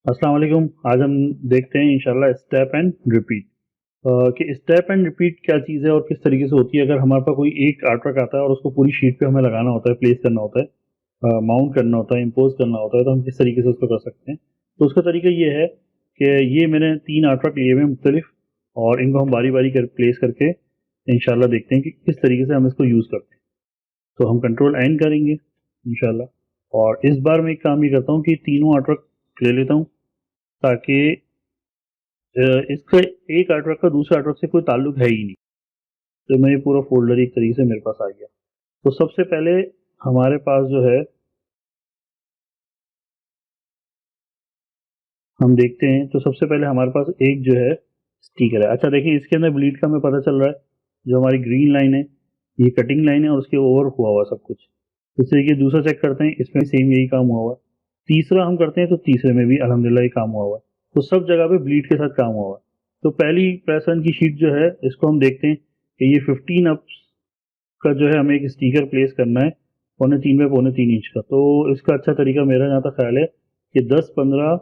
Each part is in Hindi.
अस्सलाम वालेकुम। आज हम देखते हैं इंशाल्लाह स्टेप एंड रिपीट कि स्टेप एंड रिपीट क्या चीज़ है और किस तरीके से होती है। अगर हमारे पास कोई एक आर्टवर्क आता है और उसको पूरी शीट पे हमें लगाना होता है, प्लेस करना होता है, माउंट करना होता है, इम्पोज करना होता है, तो हम किस तरीके से उसको कर सकते हैं। तो उसका तरीका ये है कि ये मैंने 3 आर्टवर्क लिए हुए हैं मुख्तलिफ, और इनको हम बारी बारी कर प्लेस करके इंशाल्लाह देखते हैं कि किस तरीके से हम इसको यूज़ करते हैं। तो हम कंट्रोल एन करेंगे इंशाल्लाह, और इस बार मैं एक काम ये करता हूँ कि तीनों आर्टवर्क ले लेता हूँ, ताकि इसका एक आर्टवर्क का दूसरे आर्टवर्क से कोई ताल्लुक है ही नहीं। तो मैं ये पूरा फ़ोल्डर एक तरीके से मेरे पास आ गया। तो सबसे पहले हमारे पास जो है, हम देखते हैं, तो सबसे पहले हमारे पास एक जो है स्टिकर है। अच्छा देखिए, इसके अंदर ब्लीड का हमें पता चल रहा है। जो हमारी ग्रीन लाइन है, ये कटिंग लाइन है और उसके ओवर हुआ हुआ सब कुछ। इस तरीके दूसरा चेक करते हैं, इसमें सेम यही काम हुआ हुआ है। तीसरा हम करते हैं, तो तीसरे में भी अल्हम्दुलिल्लाह ये काम हुआ हुआ है। तो सब जगह पे ब्लीड के साथ काम हुआ हुआ है। तो पहली प्रेस वन की शीट जो है, इसको हम देखते हैं कि ये 15 अप का जो है हमें एक स्टिकर प्लेस करना है, 3.25 बाय 3.25 इंच का। तो इसका अच्छा तरीका मेरा जहाँ तक ख्याल है कि 10, 15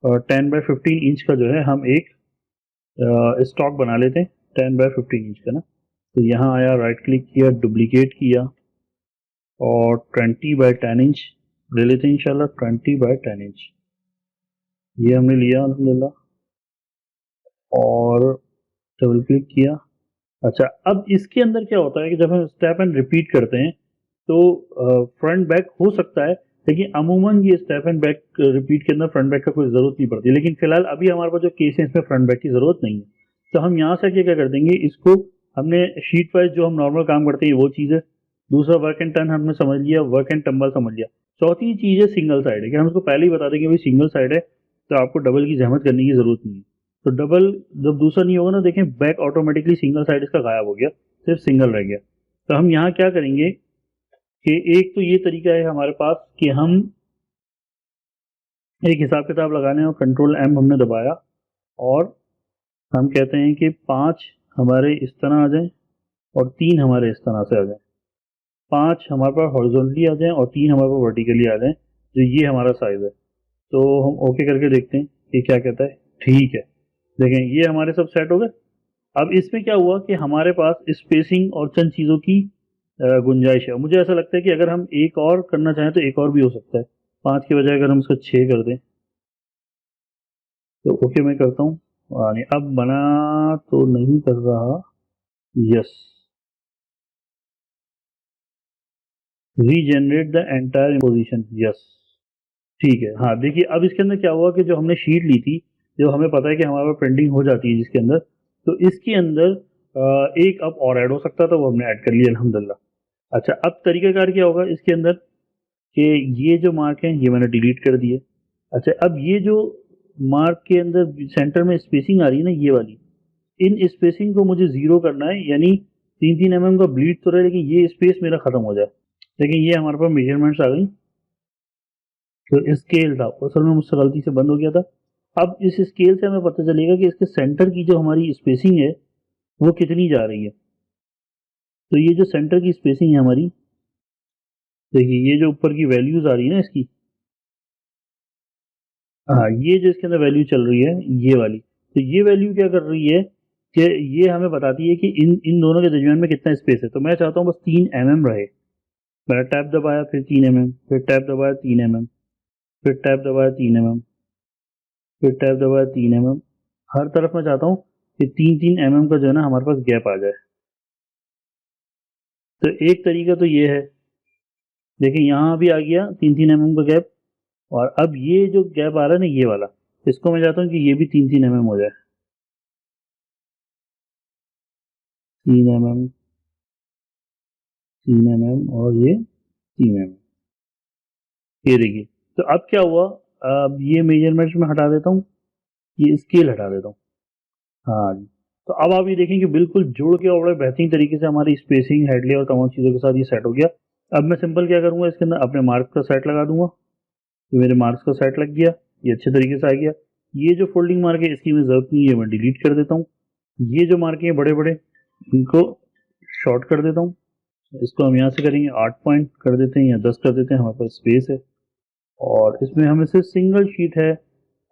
और 10 बाय 15 इंच का जो है हम एक स्टॉक बना लेते हैं, 10 बाय 15 इंच का ना। तो यहाँ आया, राइट क्लिक किया, डुप्लीकेट किया, और 20 बाय 10 इंच ले लेते हैं इंशाल्लाह। 20 बाय 10 इंच ये हमने लिया अल्हम्दुलिल्लाह, और डबल क्लिक किया। अच्छा, अब इसके अंदर क्या होता है कि जब हम स्टेप एंड रिपीट करते हैं, तो फ्रंट बैक हो सकता है, लेकिन अमूमन ये स्टेप एंड बैक रिपीट के अंदर फ्रंट बैक का कोई ज़रूरत नहीं पड़ती। लेकिन फिलहाल अभी हमारे पास जो केस है, इसमें फ्रंट बैक की ज़रूरत नहीं है। तो हम यहाँ से आके क्या कर देंगे, इसको हमने शीट वाइज जो हम नॉर्मल काम करते हैं वो चीज़ है। दूसरा वर्क एंड टर्न हमने समझ लिया, वर्क एंड टम्बल समझ लिया। चौथी चीज़ है सिंगल साइड है, कि हम उसको पहले ही बता देंगे भाई सिंगल साइड है, तो आपको डबल की जहमत करने की ज़रूरत नहीं है। तो डबल जब दूसरा नहीं होगा ना, देखें बैक ऑटोमेटिकली सिंगल साइड इसका गायब हो गया, सिर्फ सिंगल रह गया। तो हम यहाँ क्या करेंगे कि एक तो ये तरीका है हमारे पास कि हम एक हिसाब किताब लगाने, और कंट्रोल एम हमने दबाया, और हम कहते हैं कि 5 हमारे इस तरह आ जाएं और 3 हमारे इस तरह से आ जाएं। 5 हमारे पास हॉरिजॉन्टली आ जाएं और 3 हमारे पास वर्टिकली आ जाएं। तो ये हमारा साइज है। तो हम ओके करके देखते हैं कि क्या कहता है। ठीक है, देखें ये हमारे सब सेट हो गए। अब इसमें क्या हुआ कि हमारे पास स्पेसिंग और चंद चीज़ों की गुंजाइश है। मुझे ऐसा लगता है कि अगर हम एक और करना चाहें तो एक और भी हो सकता है। 5 की बजाय अगर हम उसको 6 कर दें, तो ओके मैं करता हूँ। नहीं, अब बना तो नहीं कर रहा। Yes, regenerate the entire position. Yes, ठीक है। हाँ देखिए, अब इसके अंदर क्या हुआ कि जो हमने शीट ली थी, जो हमें पता है कि हमारे पास प्रिंटिंग हो जाती है जिसके अंदर, तो इसके अंदर एक अब और ऐड हो सकता था, वो हमने ऐड कर लिया अल्हम्दुलिल्लाह। अच्छा, अब तरीकाकार क्या होगा इसके अंदर कि ये जो मार्क हैं ये मैंने डिलीट कर दिए। अच्छा, अब ये जो मार्क के अंदर सेंटर में स्पेसिंग आ रही है ना, ये वाली, इन स्पेसिंग को मुझे ज़ीरो करना है, यानी 3-3 mm का ब्लीड तो रहे, लेकिन ये स्पेस मेरा ख़त्म हो जाए। लेकिन ये हमारे पास मेजरमेंट्स आ गई। तो स्केल था, असल में मुझसे गलती से बंद हो गया था। अब इस स्केल से हमें पता चलेगा कि इसके सेंटर की जो हमारी स्पेसिंग है वो कितनी जा रही है। तो ये जो सेंटर की स्पेसिंग है हमारी, देखिए ये जो ऊपर की वैल्यूज आ रही है ना इसकी, हाँ ये जो इसके अंदर वैल्यू चल रही है ये वाली, तो ये वैल्यू क्या कर रही है कि ये हमें बताती है कि इन इन दोनों के दरमियान में कितना स्पेस है। तो मैं चाहता हूँ बस 3 mm रहे। मैंने टैप दबाया, फिर 3 mm, फिर टैप दबाया 3 mm, फिर टैप दबाया 3 mm, फिर टैप दबाया 3 mm। हर तरफ मैं चाहता हूँ कि 3-3 mm का जो है ना हमारे पास गैप आ जाए। तो एक तरीका तो ये है, देखिए यहाँ भी आ गया 3-3 mm का गैप। और अब ये जो गैप आ रहा है ना ये वाला, इसको मैं चाहता हूँ कि ये भी 3-3 mm हो जाए। 3 mm, 3 mm, और ये 3 mm। ये देखिए, तो अब क्या हुआ, अब ये मेजरमेंट्स में हटा देता हूँ, ये स्केल हटा देता हूँ। हाँ जी। तो अब आप ये देखें कि बिल्कुल जुड़ के और बड़े बेहतरीन तरीके से हमारी स्पेसिंग, हेडले और तमाम चीज़ों के साथ ये सेट हो गया। अब मैं सिंपल क्या करूँगा, इसके अंदर अपने मार्क्स का सेट लगा दूंगा। ये मेरे मार्क्स का सेट लग गया, ये अच्छे तरीके से आ गया। ये जो फोल्डिंग मार्क है इसकी मैं ज़रूरत नहीं है, मैं डिलीट कर देता हूँ। ये जो मार्क हैं बड़े बड़े, इनको शॉर्ट कर देता हूँ। इसको हम यहाँ से करेंगे 8 पॉइंट कर देते हैं या 10 कर देते हैं, हमारे पास स्पेस है। और इसमें हमें सिर्फ सिंगल शीट है,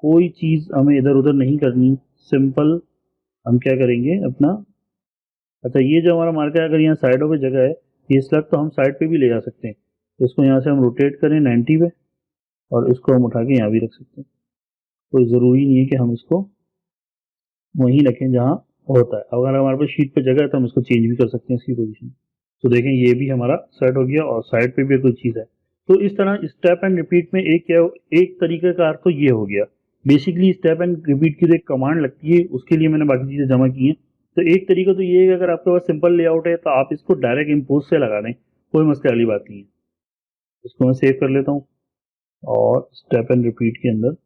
कोई चीज़ हमें इधर उधर नहीं करनी, सिंपल हम क्या करेंगे अपना। अच्छा, ये जो हमारा मार्कर है, अगर यहाँ साइडों पे जगह है, ये स्लग तो हम साइड पे भी ले जा सकते हैं। इसको यहाँ से हम रोटेट करें 90 पे और इसको हम उठा के यहाँ भी रख सकते हैं। कोई ज़रूरी नहीं है कि हम इसको वहीं रखें जहाँ होता है। अगर हमारे पास शीट पे जगह है तो हम इसको चेंज भी कर सकते हैं इसकी पोजीशन। तो देखें ये भी हमारा सेट हो गया और साइड पे भी कोई चीज़ है। तो इस तरह स्टेप एंड रिपीट में एक तरीके का अर्थ तो ये हो गया। बेसिकली स्टेप एंड रिपीट की जो एक कमांड लगती है उसके लिए मैंने बाकी चीज़ें जमा की हैं। तो एक तरीका तो ये है कि अगर आपके पास सिंपल लेआउट है तो आप इसको डायरेक्ट इम्पोज से लगा दें, कोई मसले वाली बात नहीं है। इसको मैं सेव कर लेता हूँ और स्टेप एंड रिपीट के अंदर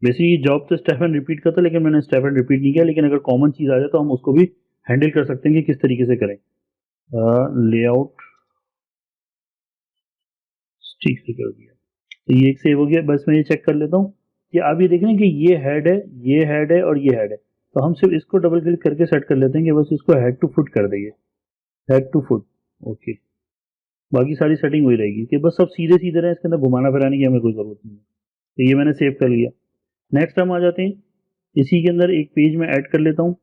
बेसिकली जॉब तो स्टेप एंड रिपीट का था, लेकिन मैंने स्टेप एंड रिपीट नहीं किया। लेकिन अगर कॉमन चीज़ आ जाए तो हम उसको भी हैंडल कर सकते हैं कि किस तरीके से करें। लेआउट ठीक से कर दिया तो ये एक सेव हो गया। बस मैं ये चेक कर लेता हूँ कि आप ये देख रहे हैं कि ये हेड है, ये हेड है और ये हेड है। तो हम सिर्फ इसको डबल क्लिक करके सेट कर लेते हैं कि बस इसको हेड टू फुट कर देंगे, हेड टू फुट। ओके, बाकी सारी सेटिंग वही रहेगी कि बस सब सीधे सीधे रहे, इसके अंदर घुमाना फिराने की हमें कोई ज़रूरत नहीं है। तो ये मैंने सेव कर लिया। नेक्स्ट हम आ जाते हैं, इसी के अंदर एक पेज में ऐड कर लेता हूँ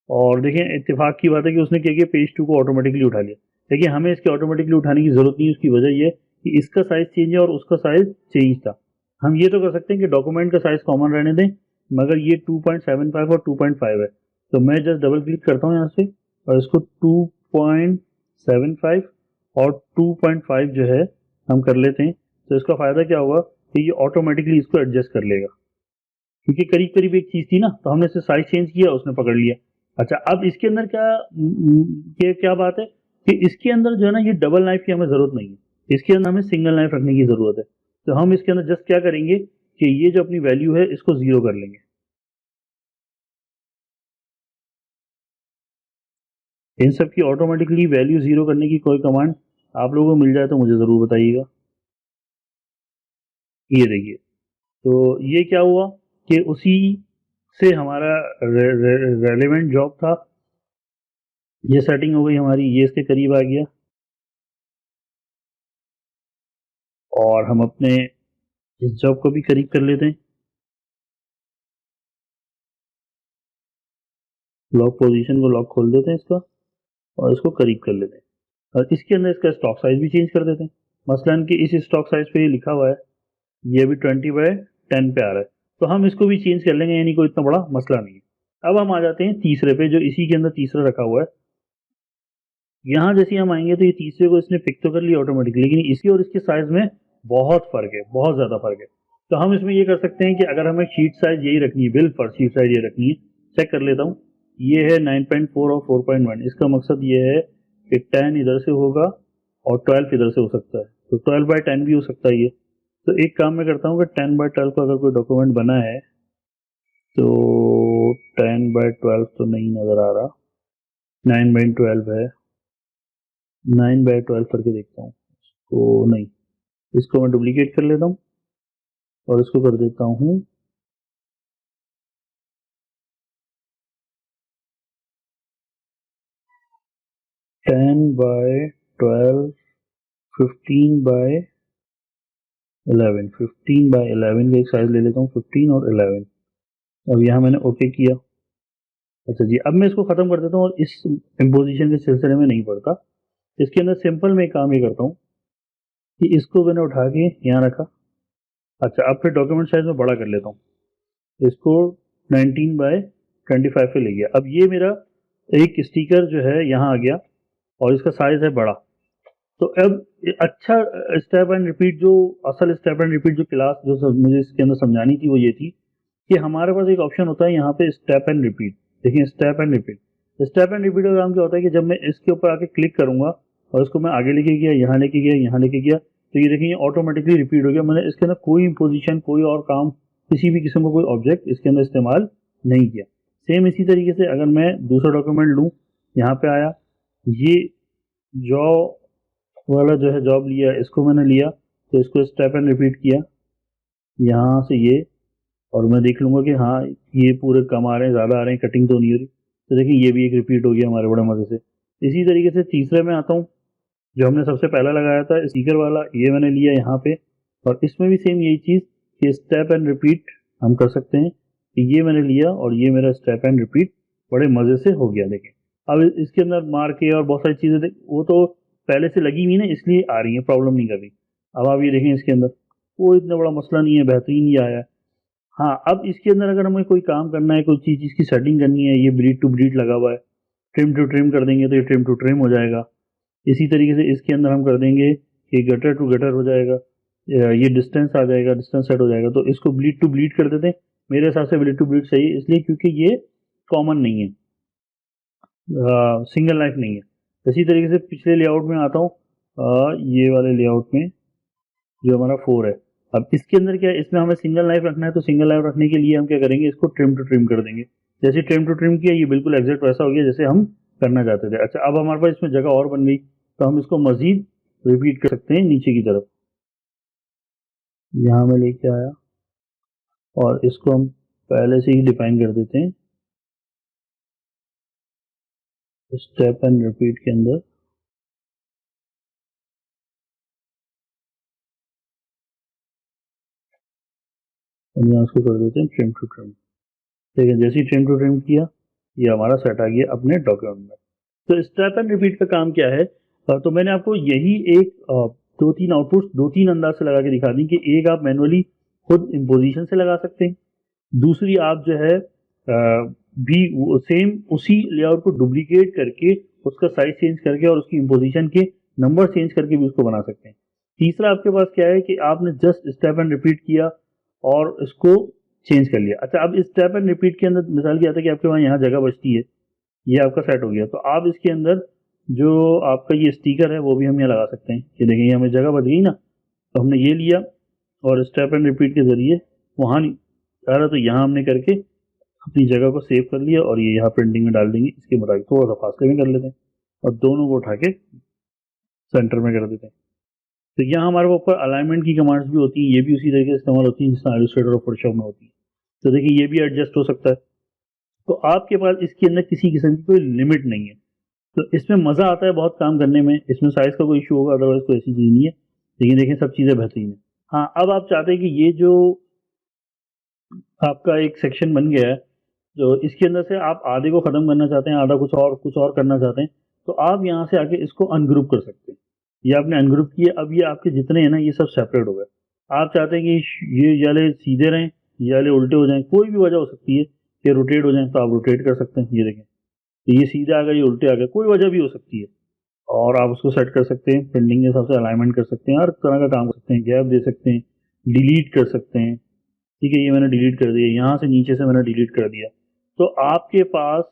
और देखें इत्तेफाक की बात है कि उसने क्या किया, पेज 2 को ऑटोमेटिकली उठा लिया। देखिए हमें इसके ऑटोमेटिकली उठाने की ज़रूरत नहीं है। उसकी वजह ये कि इसका साइज़ चेंज है और उसका साइज़ चेंज था। हम ये तो कर सकते हैं कि डॉक्यूमेंट का साइज़ कॉमन रहने दें, मगर ये 2.75 और 2.5 है। तो मैं जस्ट डबल क्लिक करता हूँ यहाँ से और इसको 2.75 और 2.5 जो है हम कर लेते हैं। तो इसका फ़ायदा क्या होगा कि ये ऑटोमेटिकली इसको एडजस्ट कर लेगा, क्योंकि करीब करीब एक चीज़ थी ना, तो हमने इसे साइज चेंज किया, उसने पकड़ लिया। अच्छा, अब इसके अंदर क्या बात है कि इसके अंदर जो है ना, ये डबल नाइफ की हमें ज़रूरत नहीं है। इसके अंदर हमें सिंगल नाइफ रखने की ज़रूरत है। तो हम इसके अंदर जस्ट क्या करेंगे कि ये जो अपनी वैल्यू है इसको 0 कर लेंगे। इन सब की ऑटोमेटिकली वैल्यू 0 करने की कोई कमांड आप लोगों को मिल जाए तो मुझे ज़रूर बताइएगा। ये देखिए, तो ये क्या हुआ कि उसी से हमारा रेलेवेंट जॉब था, ये सेटिंग हो गई हमारी, ये इसके करीब आ गया। और हम अपने इस जॉब को भी करीब कर लेते हैं। लॉक पोजीशन को लॉक खोल देते हैं इसका और इसको करीब कर लेते हैं। और इसके अंदर इसका स्टॉक साइज भी चेंज कर देते हैं। मसलन कि इस स्टॉक साइज पे ये लिखा हुआ है, ये भी 20/10 पे आ रहा है, तो हम इसको भी चेंज कर लेंगे, यानी कोई इतना बड़ा मसला नहीं है। अब हम आ जाते हैं तीसरे पे, जो इसी के अंदर तीसरा रखा हुआ है। यहाँ जैसे हम आएंगे तो ये तीसरे को इसने पिक तो कर लिया ऑटोमेटिकली, लेकिन इसके और इसके साइज में बहुत फर्क है, बहुत ज़्यादा फर्क है। तो हम इसमें ये कर सकते हैं कि अगर हमें शीट साइज यही रखनी है, बिल पर शीट साइज ये रखनी है, चेक कर लेता हूँ। ये है 9.4 और 4.1। इसका मकसद ये है कि 10 इधर से होगा और 12 इधर से हो सकता है, तो 12/10 भी हो सकता है ये। तो एक काम मैं करता हूँ कि 10/12 का अगर कोई डॉक्यूमेंट बना है तो 10/12 तो नहीं नज़र आ रहा, 9/12 है। 9/12 करके देखता हूँ, तो नहीं, इसको मैं डुप्लीकेट कर लेता हूँ और इसको कर देता हूँ 10/12, 15/11, 15/11 का एक साइज ले लेता हूँ, 15 और 11। अब यहाँ मैंने ओके किया। अच्छा जी, अब मैं इसको ख़त्म कर देता हूँ और इस इम्पोजिशन के सिलसिले में नहीं पड़ता। इसके अंदर सिंपल मैं काम ये करता हूँ कि इसको मैंने उठा के यहाँ रखा। अच्छा, अब फिर डॉक्यूमेंट साइज में बड़ा कर लेता हूँ, इसको 19/25 पे ले गया। अब ये मेरा एक स्टिकर जो है यहाँ आ गया और इसका साइज है बड़ा। तो अब अच्छा, स्टेप एंड रिपीट जो असल स्टेप एंड रिपीट जो क्लास जो मुझे इसके अंदर समझानी थी वो ये थी कि हमारे पास एक ऑप्शन होता है यहाँ पे स्टेप एंड रिपीट। देखिए step and repeat, step and repeat का काम क्या होता है कि जब मैं इसके ऊपर आके क्लिक करूंगा और इसको मैं आगे लेके गया, यहाँ लेके गया, यहाँ लेके गया, तो ये देखिए ऑटोमेटिकली रिपीट हो गया। मैंने इसके अंदर कोई पोजीशन, कोई और काम, किसी भी किस्म का कोई ऑब्जेक्ट इसके अंदर इस्तेमाल नहीं किया। सेम इसी तरीके से अगर मैं दूसरा डॉक्यूमेंट लूँ, यहाँ पे आया, ये जॉब वाला जो है जॉब लिया, इसको मैंने लिया, तो इसको स्टेप एंड रिपीट किया यहाँ से ये, और मैं देख लूंगा कि हाँ ये पूरे कम आ रहे हैं, ज़्यादा आ रहे हैं, कटिंग तो नहीं हो रही। तो देखिए ये भी एक रिपीट हो गया हमारे बड़े मज़े से। इसी तरीके से तीसरे में आता हूँ, जो हमने सबसे पहला लगाया था स्पीकर वाला, ये मैंने लिया यहाँ पे, और इसमें भी सेम यही चीज़ कि स्टेप एंड रिपीट हम कर सकते हैं कि ये मैंने लिया और ये मेरा स्टेप एंड रिपीट बड़े मज़े से हो गया। देखें अब इसके अंदर मार के और बहुत सारी चीज़ें वो तो पहले से लगी हुई ना, इसलिए आ रही है, प्रॉब्लम नहीं कर रही। अब आप ये देखें इसके अंदर वो इतना बड़ा मसला नहीं है, बेहतरीन ही आया है। हाँ, अब इसके अंदर अगर हमें कोई काम करना है, कोई चीज़ इसकी सेटिंग करनी है, ये ब्रीड टू ब्रीड लगा हुआ है, ट्रिम टू ट्रिम कर देंगे तो ये ट्रिम टू ट्रिम हो जाएगा। इसी तरीके से इसके अंदर हम कर देंगे कि गटर टू गटर हो जाएगा, ये डिस्टेंस आ जाएगा, डिस्टेंस सेट हो जाएगा। तो इसको ब्लीड टू ब्लीड कर देते हैं। मेरे हिसाब से ब्लीड टू ब्लीड सही है, इसलिए क्योंकि ये कॉमन नहीं है, सिंगल लाइफ नहीं है। इसी तरीके से पिछले लेआउट में आता हूँ, ये वाले लेआउट में जो हमारा 4 है। अब इसके अंदर क्या है, इसमें हमें सिंगल लाइफ रखना है, तो सिंगल लाइफ रखने के लिए हम क्या करेंगे, इसको ट्रिम टू ट्रिम कर देंगे। जैसे ट्रिम टू ट्रिम किया, ये बिल्कुल एग्जैक्ट वैसा हो गया जैसे हम करना चाहते थे। अच्छा, अब हमारे पास इसमें जगह और बन गई, तो हम इसको मजीद रिपीट कर सकते हैं नीचे की तरफ। यहाँ मैं लेके आया और इसको हम पहले से ही डिफाइन कर देते हैं स्टेप एंड रिपीट के अंदर। और यहाँ उसको कर देते हैं ट्रिम टू ट्रिम। ठीक है, जैसे ही ट्रिम टू ट्रिम किया, ये हमारा सेट आ गया अपने डॉक्यूमेंट में। तो स्टेप एंड रिपीट का काम क्या है, तो मैंने आपको यही एक 2-3 आउटपुट 2-3 अंदाज से लगा के दिखा दी कि एक आप मैनुअली खुद इम्पोजिशन से लगा सकते हैं, दूसरी आप जो है भी सेम उसी लेआउट को डुप्लीकेट करके उसका साइज चेंज करके और उसकी इम्पोजिशन के नंबर चेंज करके भी उसको बना सकते हैं। तीसरा आपके पास क्या है कि आपने जस्ट स्टेप एंड रिपीट किया और इसको चेंज कर लिया। अच्छा, अब इस स्टेप एंड रिपीट के अंदर मिसाल क्या आता है कि आपके वहाँ यहाँ जगह बचती है, ये आपका सेट हो गया, तो आप इसके अंदर जो आपका ये स्टिकर है वो भी हम यहाँ लगा सकते हैं कि देखिए हमें जगह बच गई ना, तो हमने ये लिया और स्टेप एंड रिपीट के जरिए वहाँ नहीं आ रहा तो यहाँ हमने करके अपनी जगह को सेव कर लिया और ये यहाँ प्रिंटिंग में डाल देंगे। इसके मुताबिक थोड़ा सा फासले में कर लेते हैं और दोनों को उठा के सेंटर में कर देते हैं। तो यहाँ हमारे ऊपर अलाइनमेंट की कमांड्स भी होती हैं, ये भी उसी तरीके से इस्तेमाल होती हैं जिसमें इलस्ट्रेटर और फोटोशॉप में होती है। तो देखिए ये भी एडजस्ट हो सकता है, तो आपके पास इसके अंदर किसी किस्म की कोई लिमिट नहीं है। तो इसमें मज़ा आता है बहुत काम करने में, इसमें साइज़ का कोई इशू होगा, अदरवाइज कोई ऐसी चीज़ नहीं है। लेकिन देखें सब चीज़ें बेहतरीन है। हाँ, अब आप चाहते हैं कि ये जो आपका एक सेक्शन बन गया है, तो इसके अंदर से आप आधे को ख़त्म करना चाहते हैं, आधा कुछ और करना चाहते हैं, तो आप यहाँ से आके इसको अनग्रुप कर सकते हैं। ये आपने अनग्रुप किया, अब ये आपके जितने हैं ना ये सब सेपरेट हो गए। आप चाहते हैं कि ये वाले सीधे रहें, ये वाले उल्टे हो जाएं, कोई भी वजह हो सकती है कि रोटेट हो जाएं, तो आप रोटेट कर सकते हैं। ये देखें, तो ये सीधे आ गए, ये उल्टे आ गए, कोई वजह भी हो सकती है। और आप उसको सेट कर सकते हैं, प्रिंटिंग के हिसाब से अलाइनमेंट कर सकते हैं, हर तरह का काम कर सकते हैं, गैप दे सकते हैं, डिलीट कर सकते हैं। ठीक है, ये मैंने डिलीट कर दिया, यहाँ से नीचे से मैंने डिलीट कर दिया। तो आपके पास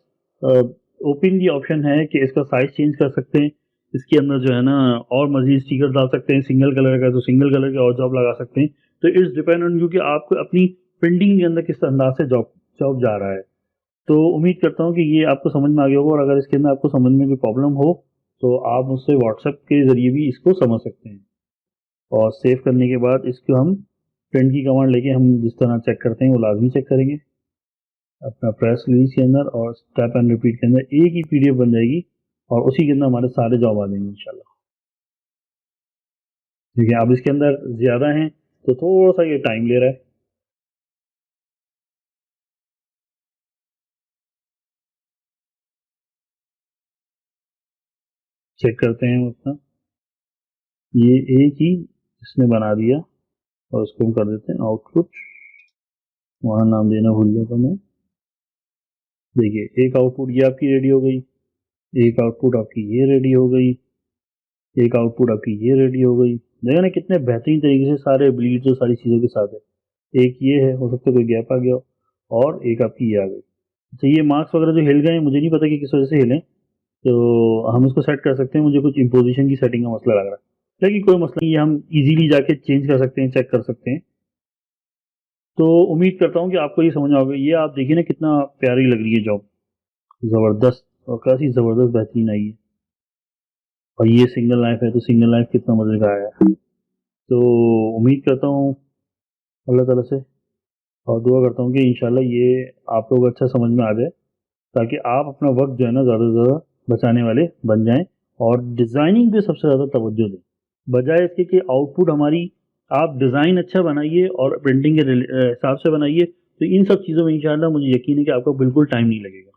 ओपन दी ऑप्शन है कि इसका साइज चेंज कर सकते हैं, इसके अंदर जो है ना और मजीद स्टिकर डाल सकते हैं, सिंगल कलर का तो सिंगल कलर के और जॉब लगा सकते हैं। तो इट्स डिपेंड ऑन यू कि आपको अपनी प्रिंटिंग के अंदर किस अंदाज से जॉब जा रहा है। तो उम्मीद करता हूँ कि ये आपको समझ में आ गया होगा, और अगर इसके अंदर आपको समझ में कोई प्रॉब्लम हो तो आप मुझसे व्हाट्सएप के ज़रिए भी इसको समझ सकते हैं। और सेव करने के बाद इसको हम प्रिंट की कमांड लेके हम जिस तरह चेक करते हैं वो लाजमी चेक करेंगे अपना प्रेस रिलीज के अंदर, और स्टेप एंड रिपीट के अंदर एक ही पीडीएफ बन जाएगी और उसी के अंदर हमारे सारे जॉब आ जाएंगे इंशाल्लाह। ठीक है, अब इसके अंदर ज़्यादा हैं तो थोड़ा सा ये टाइम ले रहा है। चेक करते हैं उसका, ये एक ही इसने बना दिया और उसको हम कर देते हैं आउटपुट। वहाँ नाम देना भूल गया था मैं। देखिए एक आउटपुट ये आपकी रेडी हो गई, एक आउटपुट आपकी ये रेडी हो गई, एक आउटपुट आपकी ये रेडी हो गई। देखा ना कितने बेहतरीन तरीके से सारे ब्लीड्स और सारी चीज़ों के साथ है। एक ये है, हो सकता है कोई गैप आ गया हो, और एक आपकी ये आ गई। अच्छा, ये मार्क्स वगैरह जो हिल गए, मुझे नहीं पता कि किस वजह से हिले, तो हम इसको सेट कर सकते हैं। मुझे कुछ इम्पोजिशन की सेटिंग का मसला लग रहा है, लेकिन कोई मसला नहीं, ये हम इजीली जाके चेंज कर सकते हैं, चेक कर सकते हैं। तो उम्मीद करता हूँ कि आपको ये समझ आओगे। ये आप देखिए ना कितना प्यारी लग रही है जॉब, ज़बरदस्त और काफ़ी ज़बरदस्त बेहतरीन आई है। और ये सिंगल लाइफ है, तो सिंगल लाइफ कितना मज़े का आया है। तो उम्मीद करता हूँ अल्लाह ताला से, और दुआ करता हूँ कि इंशाल्लाह ये आप लोग अच्छा समझ में आ जाए, ताकि आप अपना वक्त जो है ना ज़्यादा से ज़्यादा बचाने वाले बन जाएं और डिज़ाइनिंग पे सबसे ज़्यादा तवज्जो दें, बजाय इसके कि आउटपुट हमारी आप डिज़ाइन अच्छा बनाइए और प्रिंटिंग के हिसाब से बनाइए, तो इन सब चीज़ों में इंशाल्लाह मुझे यकीन है कि आपको बिल्कुल टाइम नहीं लगेगा।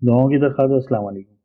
दुआओं की दरख्वास्त। अस्सलाम वालेकुम।